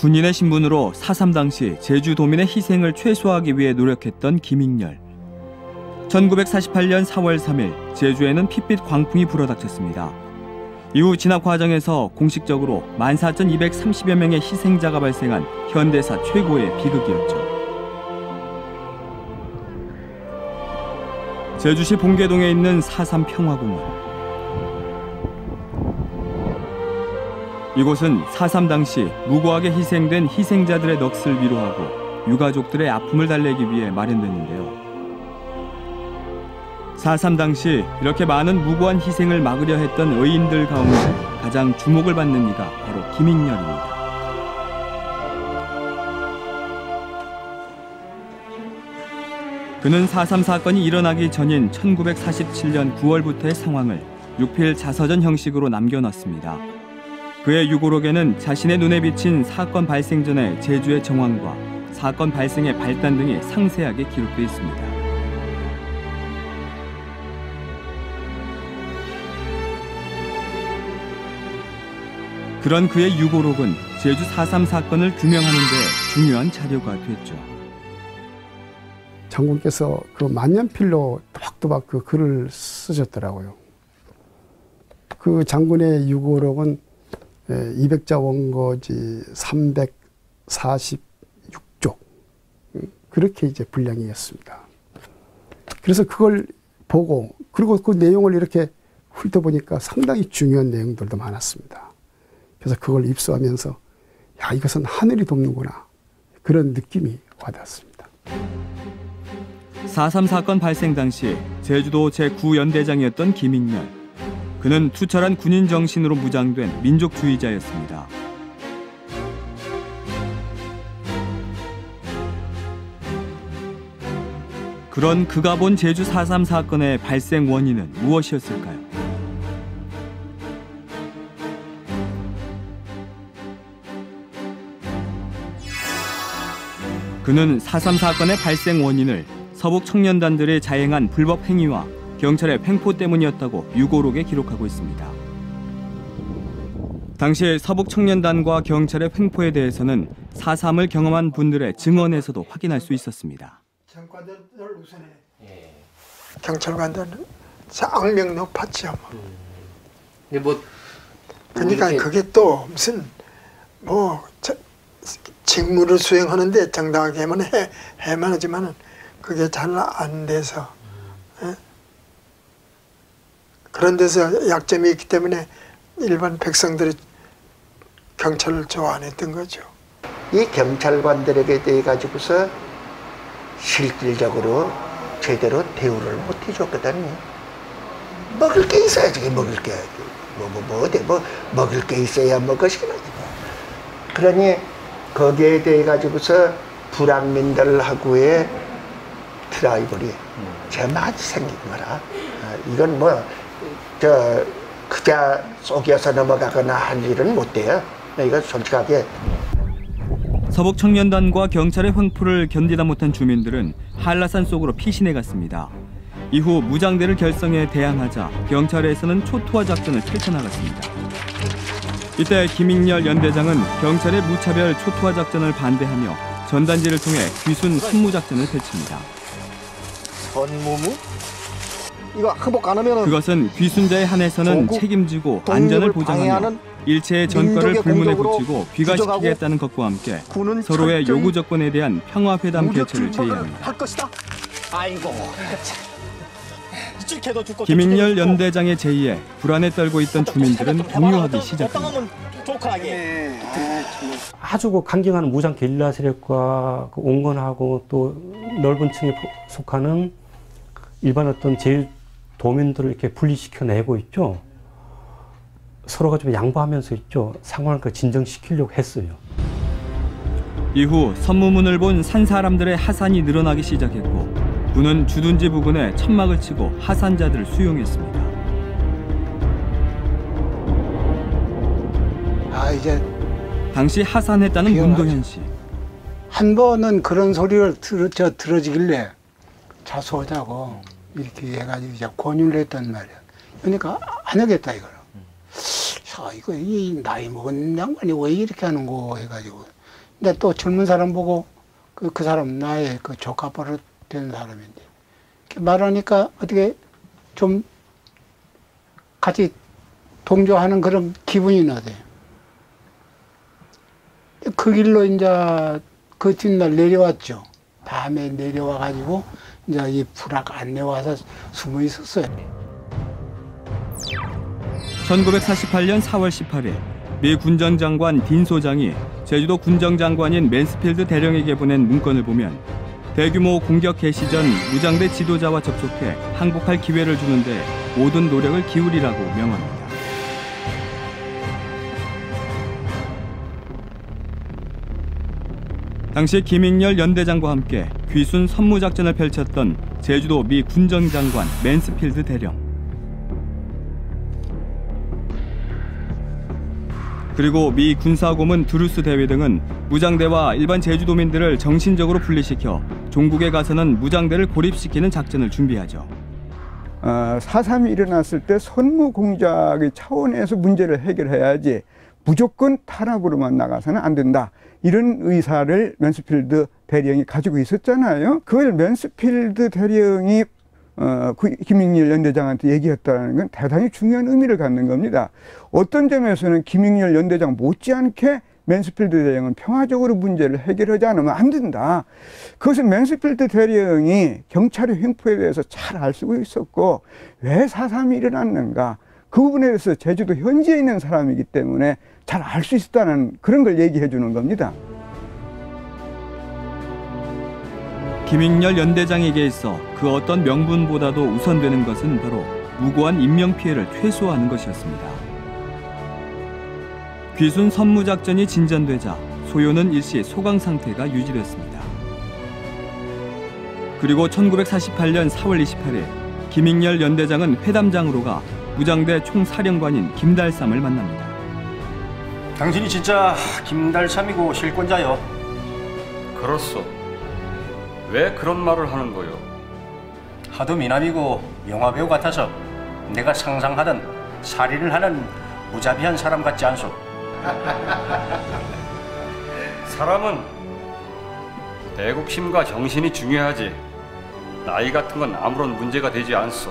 군인의 신분으로 4.3 당시 제주도민의 희생을 최소화하기 위해 노력했던 김익렬. 1948년 4월 3일 제주에는 핏빛 광풍이 불어닥쳤습니다. 이후 진압 과정에서 공식적으로 14,230여 명의 희생자가 발생한 현대사 최고의 비극이었죠. 제주시 봉계동에 있는 4.3 평화공원. 이곳은 4.3 당시 무고하게 희생된 희생자들의 넋을 위로하고 유가족들의 아픔을 달래기 위해 마련됐는데요. 4.3 당시 이렇게 많은 무고한 희생을 막으려 했던 의인들 가운데 가장 주목을 받는 이가 바로 김익렬입니다. 그는 4.3 사건이 일어나기 전인 1947년 9월부터의 상황을 6필 자서전 형식으로 남겨놨습니다. 그의 유고록에는 자신의 눈에 비친 사건 발생 전의 제주의 정황과 사건 발생의 발단 등이 상세하게 기록되어 있습니다. 그런 그의 유고록은 제주 4.3 사건을 규명하는 데 중요한 자료가 됐죠. 장군께서 그 만년필로 또박또박 그 글을 쓰셨더라고요. 그 장군의 유고록은 200자 원고지 346쪽 그렇게 이제 분량이었습니다. 그래서 그걸 보고 그리고 그 내용을 이렇게 훑어보니까 상당히 중요한 내용들도 많았습니다. 그래서 그걸 입수하면서 야, 이것은 하늘이 돕는구나 그런 느낌이 와닿았습니다. 4.3 사건 발생 당시 제주도 제9연대장이었던 김익렬. 그는 투철한 군인 정신으로 무장된 민족주의자였습니다. 그런 그가 본 제주 4.3 사건의 발생 원인은 무엇이었을까요? 그는 4.3 사건의 발생 원인을 서북 청년단들이 자행한 불법 행위와 경찰의 횡포 때문이었다고 유고록에 기록하고 있습니다. 당시 서북 청년단과 경찰의 횡포에 대해서는 4.3을 경험한 분들의 증언에서도 확인할 수 있었습니다. 경찰관들은 악명 높았죠. 그러니까 그게 또 무슨 직무를 수행하는데 정당하게 하면 해만 하지만은 그게 잘 안 돼서 그런 데서 약점이 있기 때문에 일반 백성들이 경찰을 좋아 안 했던 거죠. 이 경찰관들에게 대해 가지고서 실질적으로 제대로 대우를 못 해줬거든요. 먹을 게 있어야지 먹을 게 먹을 게 있어야 먹으시긴 하지. 그러니 거기에 대해 가지고서 불황민들하고의 트라이벌이 제 많이 생긴 거라. 이건 그자 속여서 넘어가거나 할 일은 못 돼요. 이건 솔직하게. 서북 청년단과 경찰의 횡포를 견디다 못한 주민들은 한라산 속으로 피신해 갔습니다. 이후 무장대를 결성해 대항하자 경찰에서는 초토화 작전을 펼쳐나갔습니다. 이때 김익렬 연대장은 경찰의 무차별 초토화 작전을 반대하며 전단지를 통해 귀순 선무 작전을 펼칩니다. 선무무? 이거 항복 안 하면은 그것은 귀순자에 한해서는 책임지고 안전을 보장하며 일체의 전과를 불문에 붙이고 귀가시키겠다는 것과 함께 서로의 요구 조건에 대한 평화회담 개최를 제의합니다. 김익렬 연대장의 제의에 불안에 떨고 있던 주민들은 동요하기 시작합니다. 아주 강경한 무장 게릴라 세력과 온건하고 또 넓은 층에 속하는 일반 어떤 제도민들을 이렇게 분리시켜내고 있죠. 서로가 좀 양보하면서 있죠. 상황을 진정시키려고 했어요. 이후 선무문을 본 산 사람들의 하산이 늘어나기 시작했고 군은 주둔지 부근에 천막을 치고 하산자들을 수용했습니다. 이제 당시 하산했다는 문도현 씨. 한 번은 그런 소리를 들어지길래 자수하자고 이렇게 해가지고 이제 권유를 했단 말이야. 그러니까 안 하겠다 이거를. 이거 이 나이 먹은 양반이 왜 이렇게 하는 거 해가지고 근데 또 젊은 사람 보고 그 사람 나의 그 조카 버릇 되는 사람인데 이렇게 말하니까 어떻게 좀 같이 동조하는 그런 기분이 나대요. 그 길로 이제 그 뒷날 내려왔죠. 밤에 내려와가지고 이제 이 불악 안 내와서 숨어 있었어요. 1948년 4월 18일 미 군정장관 딘 소장이 제주도 군정장관인 맨스필드 대령에게 보낸 문건을 보면 대규모 공격 개시 전 무장대 지도자와 접촉해 항복할 기회를 주는데 모든 노력을 기울이라고 명합니다. 당시 김익렬 연대장과 함께 귀순 선무작전을 펼쳤던 제주도 미 군정장관 맨스필드 대령. 그리고 미 군사고문 드루스 대위 등은 무장대와 일반 제주도민들을 정신적으로 분리시켜 종국에 가서는 무장대를 고립시키는 작전을 준비하죠. 4.3이 일어났을 때 선무공작의 차원에서 문제를 해결해야지 무조건 탄압으로만 나가서는 안 된다. 이런 의사를 맨스필드 대령이 가지고 있었잖아요. 그걸 맨스필드 대령이 김익렬 연대장한테 얘기했다는 건 대단히 중요한 의미를 갖는 겁니다. 어떤 점에서는 김익렬 연대장 못지않게 맨스필드 대령은 평화적으로 문제를 해결하지 않으면 안 된다. 그것은 맨스필드 대령이 경찰의 횡포에 대해서 잘 알 수 있었고 왜 4.3이 일어났는가 그 부분에 대해서 제주도 현지에 있는 사람이기 때문에 잘 알 수 있다는 그런 걸 얘기해 주는 겁니다. 김익렬 연대장에게 있어 그 어떤 명분보다도 우선되는 것은 바로 무고한 인명피해를 최소화하는 것이었습니다. 귀순 선무작전이 진전되자 소요는 일시 소강 상태가 유지됐습니다. 그리고 1948년 4월 28일 김익렬 연대장은 회담장으로 가 무장대 총사령관인 김달삼을 만납니다. 당신이 진짜 김달삼이고 실권자요? 그렇소. 왜 그런 말을 하는 거요? 하도 미남이고 영화배우 같아서 내가 상상하던 살인을 하는 무자비한 사람 같지 않소? 사람은 애국심과 정신이 중요하지 나이 같은 건 아무런 문제가 되지 않소.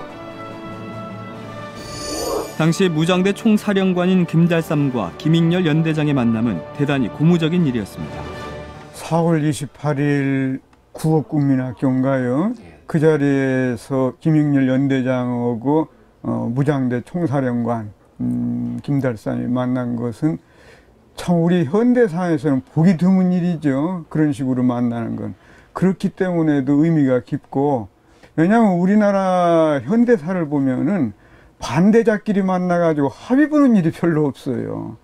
당시 무장대 총사령관인 김달삼과 김익렬 연대장의 만남은 대단히 고무적인 일이었습니다. 4월 28일 구업국민학교인가요? 그 자리에서 김익렬 연대장하고 무장대 총사령관 김달삼이 만난 것은 참 우리 현대사에서는 보기 드문 일이죠. 그런 식으로 만나는 건. 그렇기 때문에도 의미가 깊고, 왜냐하면 우리나라 현대사를 보면은 반대자끼리 만나가지고 합의 보는 일이 별로 없어요.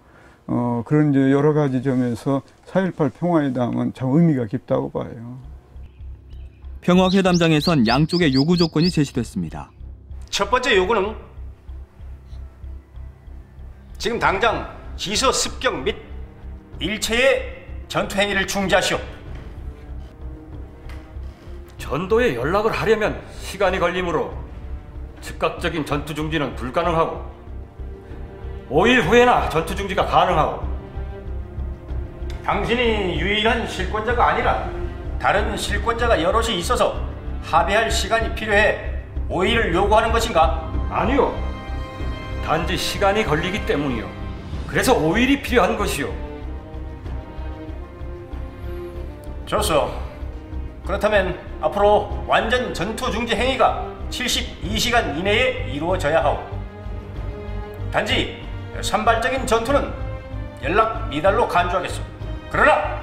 그런 이제 여러 가지 점에서 4.18 평화회담은 참 의미가 깊다고 봐요. 평화회담장에선 양쪽의 요구 조건이 제시됐습니다. 첫 번째 요구는 지금 당장 지서 습격 및 일체의 전투 행위를 중지하시오. 전도에 연락을 하려면 시간이 걸리므로 즉각적인 전투 중지는 불가능하고 5일 후에나 전투 중지가 가능하고 당신이 유일한 실권자가 아니라 다른 실권자가 여럿이 있어서 합의할 시간이 필요해 5일을 요구하는 것인가? 아니요. 단지 시간이 걸리기 때문이요. 그래서 5일이 필요한 것이요. 좋소. 그렇다면 앞으로 완전 전투 중지 행위가 72시간 이내에 이루어져야 하오. 단지 산발적인 전투는 연락 미달로 간주하겠소. 그러나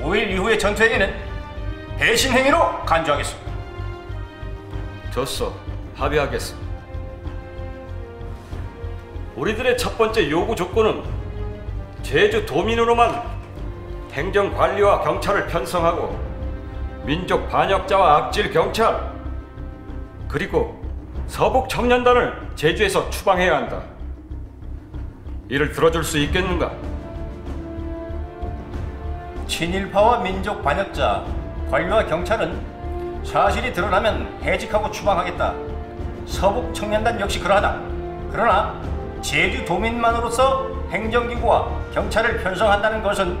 5일 이후의 전투 행위는 배신 행위로 간주하겠소. 좋소. 합의하겠소. 우리들의 첫 번째 요구 조건은 제주 도민으로만 행정관리와 경찰을 편성하고 민족 반역자와 악질 경찰 그리고 서북 청년단을 제주에서 추방해야 한다. 이를 들어줄 수 있겠는가? 친일파와 민족 반역자, 관리와 경찰은 사실이 드러나면 해직하고 추방하겠다. 서북 청년단 역시 그러하다. 그러나 제주 도민만으로서 행정기구와 경찰을 편성한다는 것은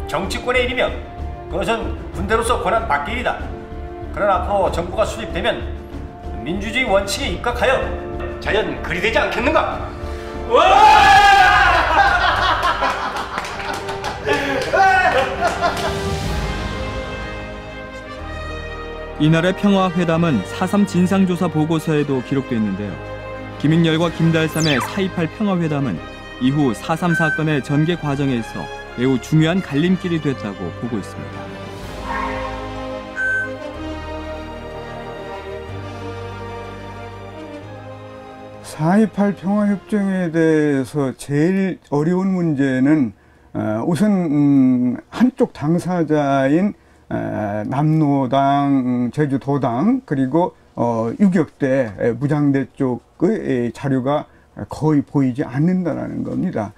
정치권의 일이며 그것은 군대로서 권한 밖의 일이다. 그러나 앞으로 정부가 수립되면 민주주의 원칙에 입각하여 자연 그리 되지 않겠는가? 이날의 평화회담은 4.3 진상조사 보고서에도 기록되어 있는데요. 김익렬과 김달삼의 4.28 평화회담은 이후 4.3 사건의 전개 과정에서 매우 중요한 갈림길이 됐다고 보고 있습니다. (4.28) 평화협정에 대해서 제일 어려운 문제는 우선 한쪽 당사자인 남로당, 제주도당 그리고 유격대, 무장대 쪽의 자료가 거의 보이지 않는다는 겁니다.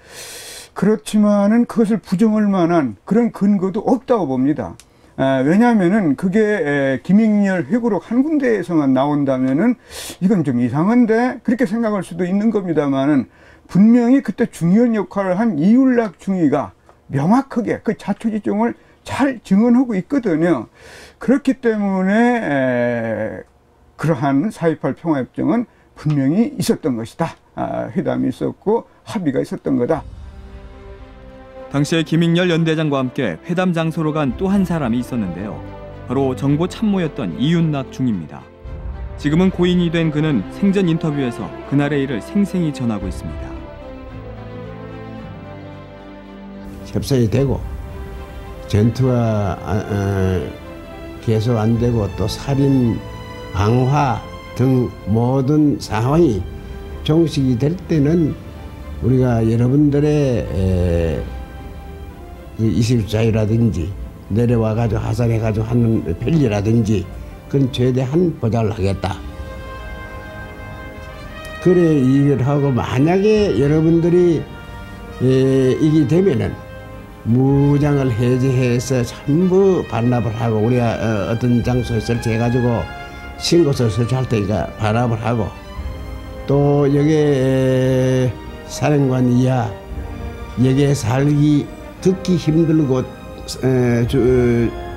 그렇지만은 그것을 부정할 만한 그런 근거도 없다고 봅니다. 왜냐하면은 그게 김익렬 회고록 한 군데에서만 나온다면은 이건 좀 이상한데 그렇게 생각할 수도 있는 겁니다만은 분명히 그때 중요한 역할을 한 이율락 중위가 명확하게 그 자초지종을 잘 증언하고 있거든요. 그렇기 때문에 그러한 4.28 평화협정은 분명히 있었던 것이다. 회담이 있었고 합의가 있었던 거다. 당시에 김익렬 연대장과 함께 회담 장소로 간 또 한 사람이 있었는데요. 바로 정보 참모였던 이윤락 중입니다. 지금은 고인이 된 그는 생전 인터뷰에서 그날의 일을 생생히 전하고 있습니다. 협상이 되고 전투가 계속 안 되고 또 살인, 방화 등 모든 상황이 종식이 될 때는 우리가 여러분들의 이실 자유라든지 내려와가지고 하산해가지고 하는 편리라든지 그건 최대한 보장을 하겠다. 그래 이걸 하고 만약에 여러분들이 이게 되면은 무장을 해제해서 전부 반납을 하고 우리가 어떤 장소에 설치해가지고 신고서를 설치할 테니까 반납을 하고 또 여기에 사령관 이하 여기에 살기 듣기 힘든 곳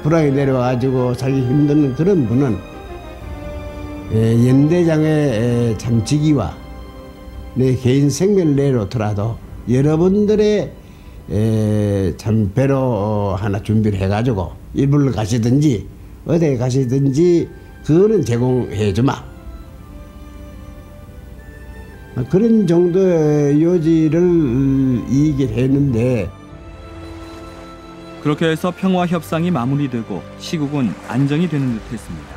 불황이 내려와가지고 살기 힘든 그런 분은 연대장의 참직위와 내 개인 생명을 내놓더라도 여러분들의 참 배로 하나 준비를 해가지고 일본을 가시든지 어디에 가시든지 그거는 제공해 주마. 그런 정도의 요지를 얘기를 했는데 그렇게 해서 평화 협상이 마무리되고 시국은 안정이 되는 듯했습니다.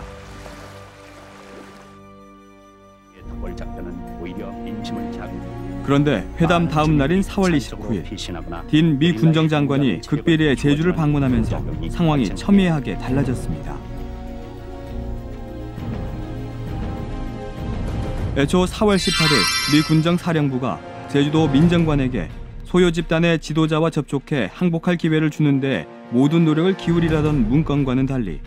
그런데 회담 다음 날인 4월 29일 딘 미 군정장관이 극비리에 제주를 방문하면서 상황이 첨예하게 달라졌습니다. 애초 4월 18일 미 군정사령부가 제주도 민정관에게 소요 집단의 지도자와 접촉해 항복할 기회를 주는데 모든 노력을 기울이라던 문건과는 달리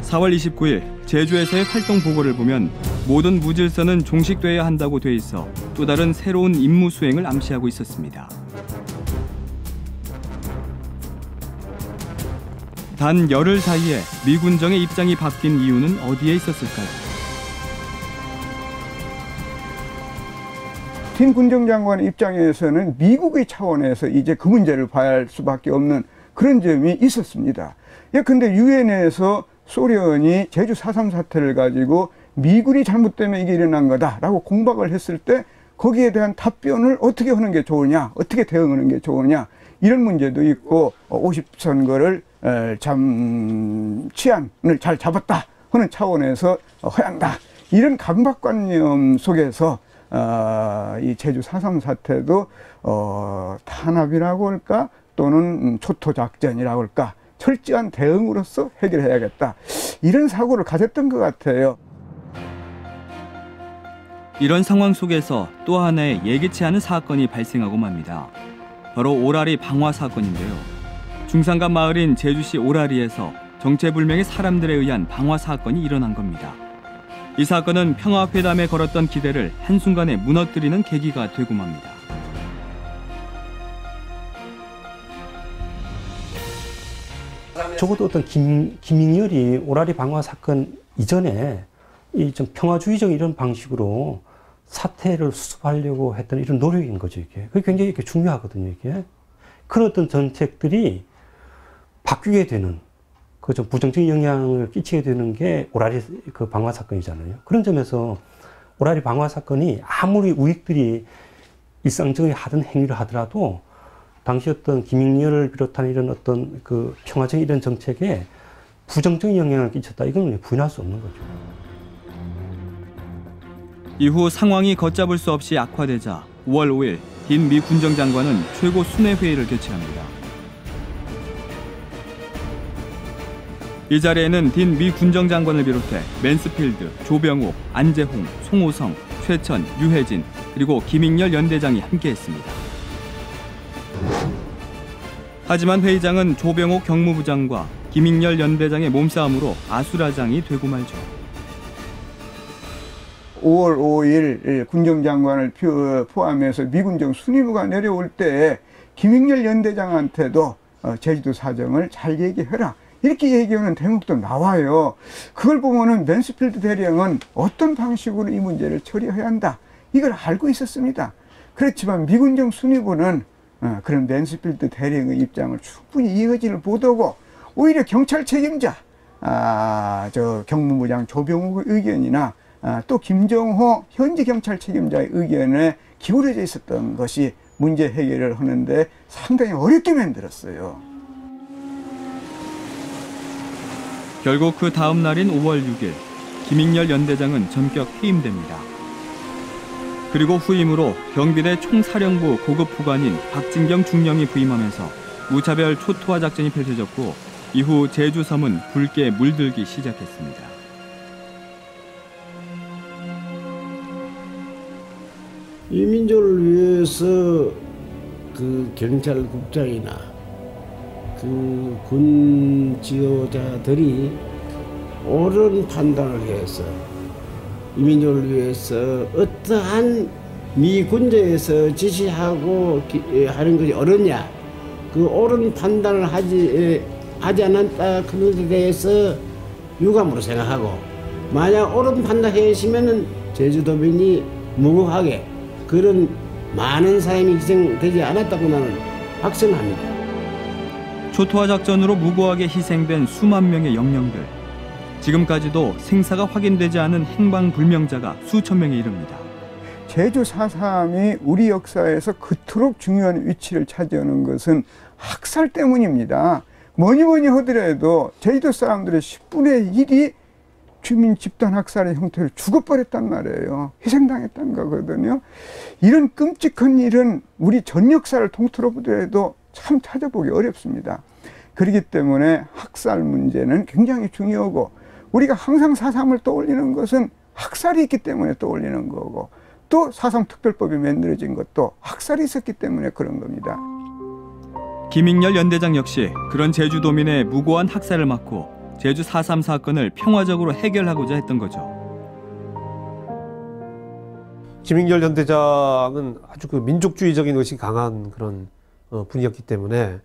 4월 29일 제주에서의 활동 보고를 보면 모든 무질서는 종식돼야 한다고 돼 있어 또 다른 새로운 임무 수행을 암시하고 있었습니다. 단 열흘 사이에 미 군정의 입장이 바뀐 이유는 어디에 있었을까요? 딘 군정장관 입장에서는 미국의 차원에서 이제 그 문제를 봐야 할 수밖에 없는 그런 점이 있었습니다. 근데 유엔에서 소련이 제주 4.3 사태를 가지고 미군이 잘못되면 이게 일어난 거다라고 공박을 했을 때 거기에 대한 답변을 어떻게 하는 게 좋으냐, 어떻게 대응하는 게 좋으냐 이런 문제도 있고 50선거를 참 치안을 잘 잡았다 하는 차원에서 해야 한다. 이런 강박관념 속에서 이 제주 4.3 사태도 탄압이라고 할까 또는 초토작전이라고 할까 철저한 대응으로서 해결해야겠다. 이런 사고를 가졌던 것 같아요. 이런 상황 속에서 또 하나의 예기치 않은 사건이 발생하고 맙니다. 바로 오라리 방화 사건인데요. 중산간 마을인 제주시 오라리에서 정체불명의 사람들에 의한 방화 사건이 일어난 겁니다. 이 사건은 평화회담에 걸었던 기대를 한순간에 무너뜨리는 계기가 되고 맙니다. 적어도 어떤 김익렬이 오라리 방화 사건 이전에 이 좀 평화주의적 이런 방식으로 사태를 수습하려고 했던 이런 노력인 거죠, 이게. 그게 굉장히 이렇게 중요하거든요, 이게. 그런 어떤 정책들이 바뀌게 되는, 그 좀 부정적인 영향을 끼치게 되는 게 오라리 그 방화 사건이잖아요. 그런 점에서 오라리 방화 사건이 아무리 우익들이 일상적인 하던 행위를 하더라도 당시 어떤 김익렬을 비롯한 이런 어떤 그 평화적인 이런 정책에 부정적인 영향을 끼쳤다. 이건 부인할 수 없는 거죠. 이후 상황이 걷잡을 수 없이 악화되자 5월 5일 딘 미 군정장관은 최고 순회회의를 개최합니다. 이 자리에는 딘 미 군정장관을 비롯해 맨스필드, 조병욱, 안재홍, 송호성, 최천, 유해진 그리고 김익렬 연대장이 함께했습니다. 하지만 회의장은 조병욱 경무부장과 김익렬 연대장의 몸싸움으로 아수라장이 되고 말죠. 5월 5일 군정장관을 포함해서 미군정 순위부가 내려올 때 김익렬 연대장한테도 제주도 사정을 잘 얘기해라. 이렇게 얘기하는 대목도 나와요. 그걸 보면은 맨스필드 대령은 어떤 방식으로 이 문제를 처리해야 한다. 이걸 알고 있었습니다. 그렇지만 미군정 순위부는 그런 맨스필드 대령의 입장을 충분히 이해하지를 못하고 오히려 경찰 책임자, 저 경무부장 조병욱의 의견이나 또 김정호 현지 경찰 책임자의 의견에 기울어져 있었던 것이 문제 해결을 하는데 상당히 어렵게 만들었어요. 결국 그 다음 날인 5월 6일 김익렬 연대장은 전격 해임됩니다. 그리고 후임으로 경비대 총사령부 고급 후관인 박진경 중령이 부임하면서 무차별 초토화 작전이 펼쳐졌고 이후 제주 섬은 붉게 물들기 시작했습니다. 이 민족을 위해서 그 경찰국장이나 그 군 지도자들이 옳은 판단을 해서 이 민족을 위해서 어떠한 미 군대에서 지시하고 하는 것이 옳으냐, 그 옳은 판단을 하지 않았다 그런 것에 대해서 유감으로 생각하고, 만약 옳은 판단했으면은 제주도민이 무고하게 그런 많은 사람이 희생되지 않았다고 나는 확신합니다. 초토화 작전으로 무고하게 희생된 수만 명의 영령들. 지금까지도 생사가 확인되지 않은 행방불명자가 수천 명에 이릅니다. 제주 4.3이 우리 역사에서 그토록 중요한 위치를 차지하는 것은 학살 때문입니다. 뭐니 하더라도 제주도 사람들의 10분의 1이 주민 집단 학살의 형태로 죽어버렸단 말이에요. 희생당했다는 거거든요. 이런 끔찍한 일은 우리 전 역사를 통틀어 보더라도 참 찾아보기 어렵습니다. 그렇기 때문에 학살 문제는 굉장히 중요하고, 우리가 항상 4.3을 떠올리는 것은 학살이 있기 때문에 떠올리는 거고, 또 4.3 특별법이 만들어진 것도 학살이 있었기 때문에 그런 겁니다. 김익렬 연대장 역시 그런 제주도민의 무고한 학살을 막고 제주 4.3 사건을 평화적으로 해결하고자 했던 거죠. 김익렬 연대장은 아주 그 민족주의적인 의식이 강한 그런 분이었기 때문에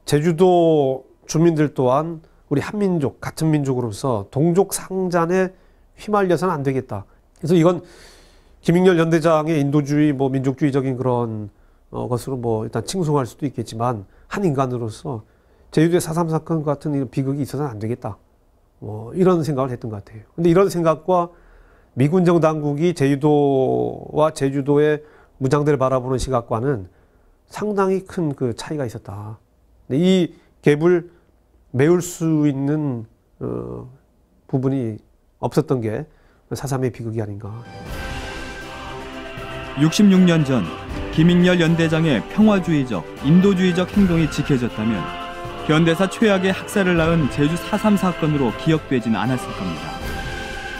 제주도 주민들 또한 우리 한민족, 같은 민족으로서 동족 상잔에 휘말려서는 안 되겠다. 그래서 이건 김익렬 연대장의 인도주의, 민족주의적인 그런 것으로 일단 칭송할 수도 있겠지만, 한 인간으로서 제주도의 4.3 사건 같은 이런 비극이 있어서는 안 되겠다. 이런 생각을 했던 것 같아요. 근데 이런 생각과 미군정 당국이 제주도와 제주도의 무장대를 바라보는 시각과는 상당히 큰 그 차이가 있었다. 근데 이 갭을 메울 수 있는 부분이 없었던 게 4.3의 비극이 아닌가. 66년 전 김익렬 연대장의 평화주의적, 인도주의적 행동이 지켜졌다면 현대사 최악의 학살을 낳은 제주 4.3 사건으로 기억되진 않았을 겁니다.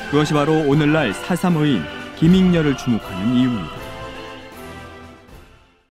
그것이 바로 오늘날 4.3 의인 김익렬을 주목하는 이유입니다.